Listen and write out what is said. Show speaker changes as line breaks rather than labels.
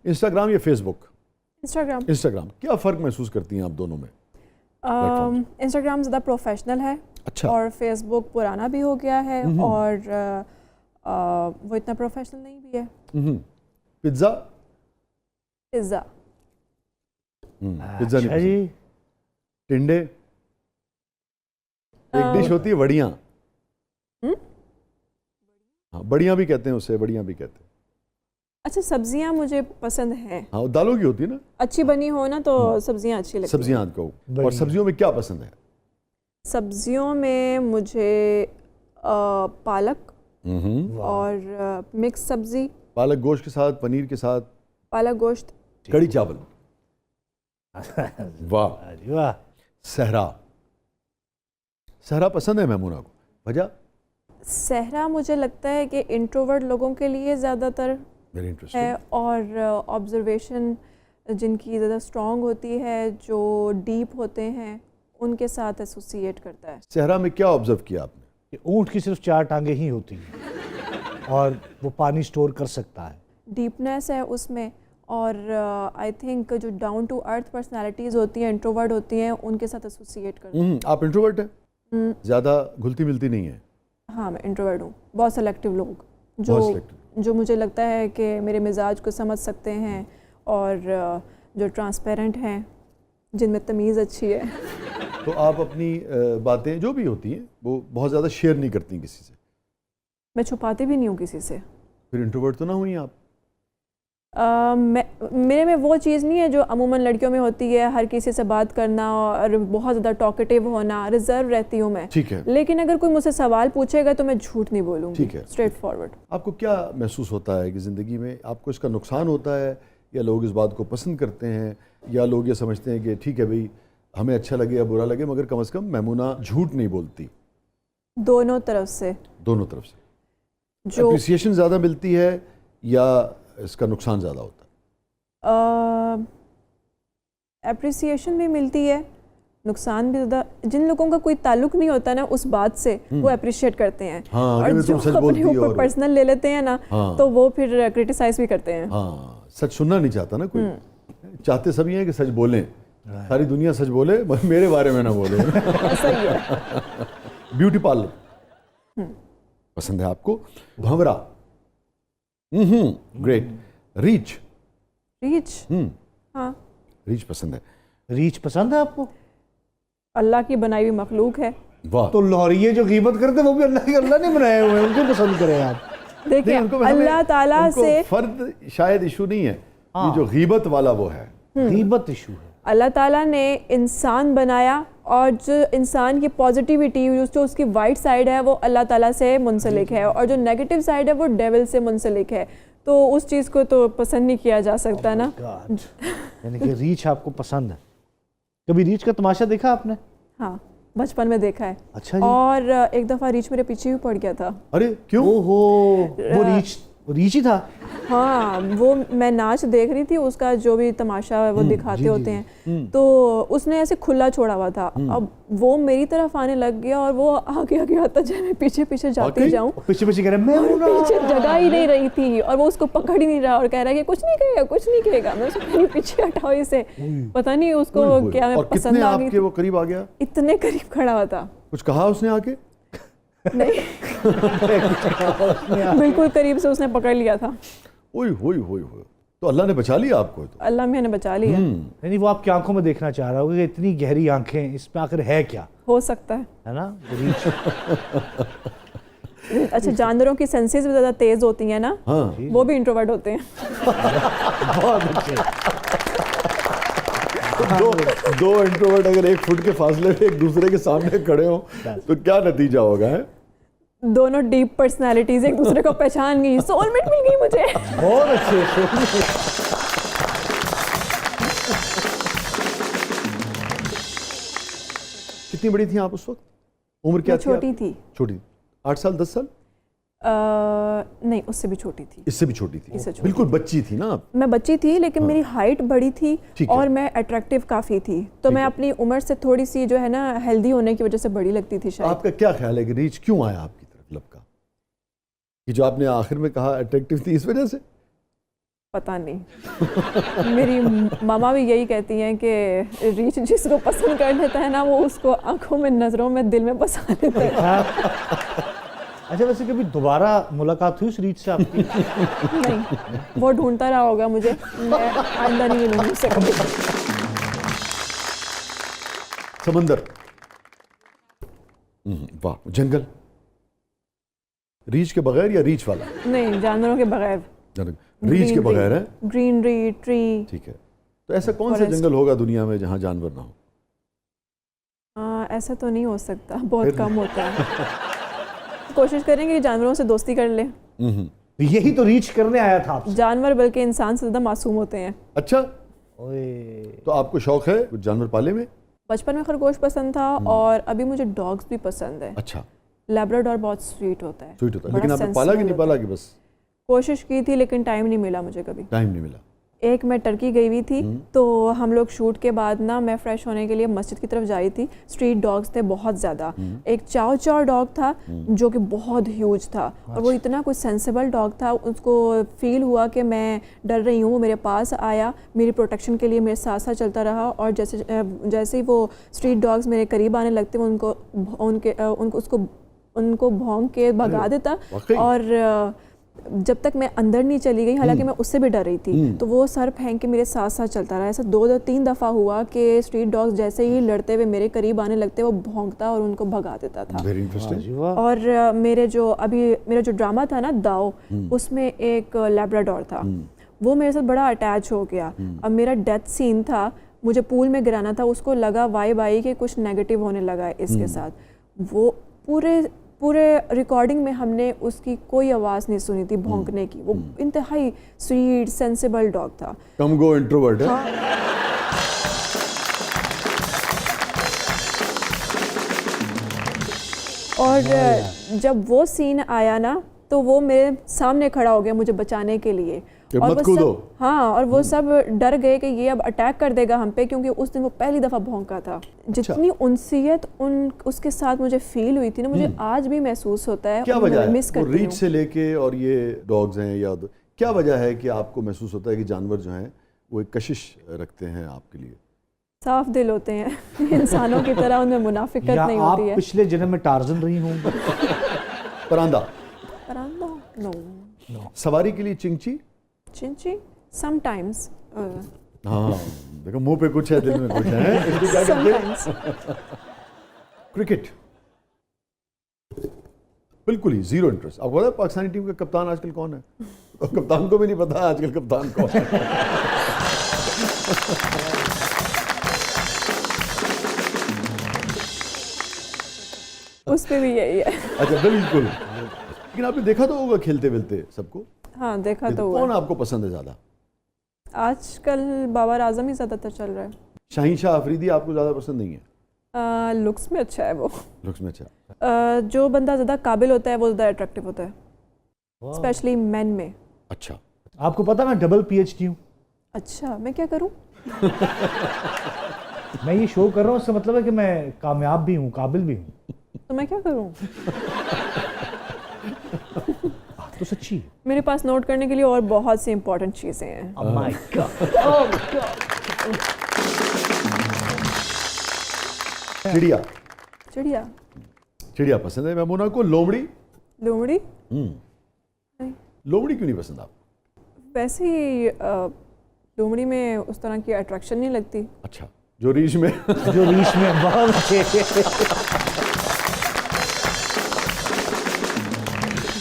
Instagram या Facebook?
Instagram.
Instagram. क्या फ़र्क महसूस करती हैं आप दोनों में?
इंस्टाग्राम ज़्यादा प्रोफेशनल है।
अच्छा।
और फेसबुक पुराना भी हो गया है और वो इतना प्रोफेशनल नहीं भी है।
पिज्ज़ा?
पिज़्ज़ा।
पिज्ज़ा नहीं पसंद। टिंडे? एक डिश होती है वड़ियाँ। हाँ, बढ़िया भी कहते हैं उसे, बढ़िया भी कहते हैं।
अच्छा, सब्जियां मुझे पसंद हैं।
हाँ, दालों की होती है ना,
अच्छी बनी हो ना तो सब्जियां अच्छी लगती हैं।
सब्जियां को। और सब्जियों में क्या पसंद है?
सब्जियों में मुझे पालक और मिक्स सब्जी।
पालक गोश्त के साथ, पनीर के साथ?
पालक गोश्त।
कड़ी चावल? वाह
वाह।
सहरा? सहरा पसंद है मेमूना को, वजह?
सहरा मुझे लगता है कि इंट्रोवर्ट लोगों के लिए ज़्यादातर है और ऑब्जर्वेशन जिनकी ज़्यादा स्ट्रॉन्ग होती है, जो डीप होते हैं, उनके साथ एसोसिएट करता है।
सहरा में क्या ऑब्जर्व किया आपने?
कि ऊँट की सिर्फ 4 टांगे ही होती हैं और वो पानी स्टोर कर सकता है।
डीपनेस है उसमें और आई थिंक जो डाउन टू अर्थ पर्सनालिटीज़ होती हैं, इंट्रोवर्ट होती हैं, उनके साथ एसोसिएट करते हैं।
आप इंट्रोवर्ट हैं? ज़्यादा घुलती मिलती नहीं है?
हाँ, मैं इंट्रोवर्ट हूँ। बहुत सेलेक्टिव लोग जो मुझे लगता है कि मेरे मिजाज को समझ सकते हैं और जो ट्रांसपेरेंट हैं, जिनमें तमीज़ अच्छी है।
तो आप अपनी बातें जो भी होती हैं वो बहुत ज़्यादा शेयर नहीं करती किसी से?
मैं छुपाती भी नहीं हूँ किसी से।
फिर इंट्रोवर्ट तो ना हुई आप?
मेरे में वो चीज़ नहीं है जो अमूमन लड़कियों में होती है, हर किसी से बात करना और बहुत ज़्यादा टॉकेटिव होना। रिजर्व रहती हूँ मैं।
ठीक है।
लेकिन अगर कोई मुझसे सवाल पूछेगा तो मैं झूठ नहीं बोलूँगी।
ठीक है।
Straight forward.
आपको क्या महसूस होता है कि ज़िंदगी में आपको इसका नुकसान होता है, या लोग इस बात को पसंद करते हैं, या लोग ये समझते हैं कि ठीक है भाई, हमें अच्छा लगे या बुरा लगे मगर कम से कम मेमूना झूठ नहीं बोलती?
दोनों तरफ से।
दोनों तरफ से।
जो
अप्रिसिएशन ज़्यादा मिलती है या इसका नुकसान ज़्यादा होता है?
अप्रिसिएशन भी मिलती है, नुकसान भी ज़्यादा। जिन लोगों का कोई ताल्लुक नहीं होता ना उस बात से, वो अप्रिशिएट करते हैं।
हाँ,
और जो अपने ऊपर पर्सनल ले लेते हैं ना, तो वो फिर क्रिटिसाइज भी करते हैं।
हाँ, सच सुनना नहीं चाहता ना कोई। चाहते सभी हैं कि सच बोलें, सारी दुनिया सच बोले, मेरे बारे में ना बोले।
सही है।
ब्यूटी पार्लर पसंद है आपको? भंवरा? ग्रेट। रीच?
रीच? हाँ,
रीच पसंद है।
रीच पसंद है आपको?
अल्लाह की बनाई हुई मखलूक है।
वाह।
तो लौरिये जो ग़ीबत करते वो भी अल्लाह ने बनाए हुए हैं, उनको पसंद करें आप।
देखिए, अल्लाह ताला से
फर्द शायद इशू नहीं है, ये जो ग़ीबत वाला वो है,
ग़ीबत इशू है।
अल्लाह ताला ने इंसान बनाया और जो इंसान की पॉजिटिविटी, जो उसकी वाइट साइड है वो अल्लाह ताला से मुंसलिक है, और जो नेगेटिव साइड है वो डेविल से मुंसलिक है। तो उस चीज़ को तो पसंद नहीं किया जा सकता ना।
यानी कि रीच आपको पसंद है। कभी रीच का तमाशा देखा आपने?
हाँ, बचपन में देखा है।
अच्छा जी।
और एक दफ़ा रीच मेरे पीछे भी पड़ गया था।
अरे क्यों?
ओहो, वो रीच ही था।
हाँ, वो मैं नाच देख रही थी, उसका जो भी तमाशा वो दिखाते होते हैं, तो उसने ऐसे खुला छोड़ा हुआ था। अब वो मेरी तरफ आने लग गया और वो आगे आगे आता जाए, मैं पीछे पीछे जाती जाऊँ,
पीछे पीछे कह रहा मैं
पीछे जगह ही नहीं रही थी और वो उसको पकड़ ही नहीं रहा और कह रहा है कि कुछ नहीं कहेगा, कुछ नहीं कहेगा। मैं उसको पीछे हटाओ इसे, पता नहीं उसको क्या मैं पसंद आ गई।
वो करीब आ गया? इतने
करीब खड़ा हुआ था।
कुछ कहा उसने आके?
नहीं। बिल्कुल करीब से उसने पकड़ लिया था।
ओए होए होए, तो अल्लाह ने बचा लिया आपको? तो
अल्लाह मैंने बचा लिया।
यानी वो आपकी आंखों में देखना चाह रहा होगा कि इतनी गहरी आंखें, इसमें आखिर है क्या?
हो सकता है
ना?
अच्छा, जानवरों की सेंसेस भी ज़्यादा तेज होती हैं ना?
हाँ।
वो भी इंट्रोवर्ट होते हैं।
बहुत अच्छे।
दो इंट्रोवर्ट अगर 1 फुट के फासले में एक दूसरे के सामने खड़े हो तो क्या नतीजा होगा? है
दोनों डीप पर्सनालिटीज एक दूसरे को पहचान गई, सोलमेट मिल गई मुझे।
बहुत अच्छे।
कितनी बड़ी थी आप उस वक्त? उम्र क्या थी?
छोटी थी।
छोटी? 8 साल 10 साल?
नहीं, उससे भी छोटी थी।
इससे भी छोटी थी? बिल्कुल बच्ची थी ना आप?
मैं बच्ची थी, लेकिन मेरी हाइट बड़ी थी और मैं अट्रैक्टिव काफ़ी थी, तो मैं अपनी उम्र से थोड़ी सी जो है ना हेल्दी होने की वजह से बड़ी लगती थी शायद।
आपका क्या ख्याल है कि रीच क्यों आया आपकी तरफ लब का? कि जो आपने आखिर में कहा अट्रैक्टिव थी, इस वजह से?
पता नहीं। मेरी मामा भी यही कहती हैं कि रीच जिसको पसंद कर लेता है ना, वो उसको आंखों में, नज़रों में, दिल में बसा लेता है।
अच्छा, वैसे कभी दोबारा मुलाकात हुई उस रीच से आपकी?
नहीं, वो ढूंढता रहा होगा मुझे, मैं आइंदा नहीं मिलूंगी उससे कभी।
समंदर, वाह। जंगल, रीच के बगैर या रीच वाला?
नहीं, जानवरों के बगैर।
रीच के बगैर है?
Greenery, tree.
ठीक है। तो ऐसा कौन सा जंगल होगा दुनिया में जहाँ जानवर ना हो?
ऐसा तो नहीं हो सकता, बहुत कम होता है। कोशिश करेंगे कि जानवरों से दोस्ती कर ले।
यही तो रीच करने आया था आपसे।
जानवर बल्कि इंसान से ज़्यादा मासूम होते हैं।
अच्छा,
ओए।
तो आपको शौक है कुछ जानवर पाले में?
बचपन में खरगोश पसंद था और अभी मुझे डॉग्स भी पसंद है।
अच्छा,
लैब्राडोर बहुत स्वीट होता है।
स्वीट होता है,
बड़ा
लेकिन आपने पाला कि नहीं
sensible
पाला कि बस
कोशिश की थी लेकिन टाइम नहीं मिला मुझे कभी।
टाइम नहीं मिला?
एक मैं टर्की गई हुई थी, तो हम लोग शूट के बाद ना, मैं फ्रेश होने के लिए मस्जिद की तरफ जा रही थी। स्ट्रीट डॉग्स थे बहुत ज़्यादा। एक चाव चाव डॉग था जो कि बहुत ह्यूज था, और वो इतना कुछ सेंसिबल डॉग था। उसको फील हुआ कि मैं डर रही हूँ, वो मेरे पास आया, मेरी प्रोटेक्शन के लिए मेरे साथ साथ चलता रहा, और जैसे ही वो स्ट्रीट डॉग्स मेरे करीब आने लगते, वो उनको भौंक के भगा देता। और जब तक मैं अंदर नहीं चली गई, हालांकि मैं उससे भी डर रही थी, तो वो सर फेंक के मेरे साथ साथ चलता रहा। ऐसा 2-3 दफ़ा हुआ कि स्ट्रीट डॉग्स जैसे ही लड़ते हुए मेरे करीब आने लगते, वो भौंकता और उनको भगा देता था।
Very interesting.
और मेरा जो ड्रामा था ना, दाओ, उसमें एक लैब्राडोर था, वो मेरे साथ बड़ा अटैच हो गया। अब मेरा डेथ सीन था, मुझे पूल में गिराना था, उसको लगा वाइब आई कि कुछ नेगेटिव होने लगा इसके साथ। वो पूरे रिकॉर्डिंग में हमने उसकी कोई आवाज़ नहीं सुनी थी भौंकने की। वो इंतहाई स्वीट सेंसिबल डॉग था।
कम गो इंट्रोवर्ट है।
और जब वो सीन आया ना, तो वो मेरे सामने खड़ा हो गया मुझे बचाने के लिए। और
मत कूदो।
हाँ, और वो सब डर गए कि ये अब अटैक कर देगा हम पे, क्योंकि उस दिन वो पहली दफ़ा भौंका था। जितनी उनसियत उसके साथ मुझे फील हुई थी ना, मुझे आज भी महसूस होता है।
क्या वजह है?
मिस करती हूँ।
रीच से लेके और ये डॉग्स हैं या क्या वजह है कि आपको महसूस होता है कि जानवर जो हैं वो एक कशिश रखते हैं आपके लिए?
साफ दिल होते हैं इंसानों की तरह, उनमें मुनाफिकत नहीं होती है।
आप पिछले जन्म में टार्जन रही होंगी?
परांदा?
परांदा? नो।
सवारी के लिए चिंची?
चिंची समटाइम्स।
हाँ, देखो मुंह पे कुछ है, दिल में कुछ है। इसलिए क्या करते हैं? क्रिकेट? बिल्कुल ही जीरो इंटरेस्ट। आपको पता है पाकिस्तानी टीम का कप्तान आजकल कौन है? और कप्तान को भी नहीं पता आजकल कप्तान कौन है।
उस पे भी यही है।
अच्छा, बिल्कुल। लेकिन आपने देखा तो होगा खेलते वेलते सबको?
हाँ, देखा तो हुआ।
कौन आपको पसंद है ज्यादा?
आजकल बाबर आजम ही ज़्यादातर चल रहा है।
शाहीन शाह अफरीदी आपको ज़्यादा पसंद नहीं है?
लुक्स में अच्छा है वो।
लुक्स में अच्छा।
जो बंदा ज़्यादा काबिल होता है वो ज़्यादा अट्रैक्टिव होता है, स्पेशली मेन में।
अच्छा,
आपको पता मैं डबल PhD हूँ।
अच्छा, मैं क्या करूँ?
मैं ये शो कर रहा हूँ, इसका मतलब है कि मैं कामयाब भी हूँ, काबिल भी हूँ।
तो मैं क्या करूँ?
तो सच्ची
मेरे पास नोट करने के लिए और बहुत सी इंपॉर्टेंट चीज़ें हैं।
Oh my God. Oh God.
चिड़िया?
चिड़िया?
चिड़िया पसंद है मैमूना को। लोमड़ी?
लोमड़ी?
नहीं। लोमड़ी क्यों नहीं पसंद आप?
वैसे ही लोमड़ी में उस तरह की अट्रैक्शन नहीं लगती।
अच्छा, जो रीच में
बहुत अच्छे।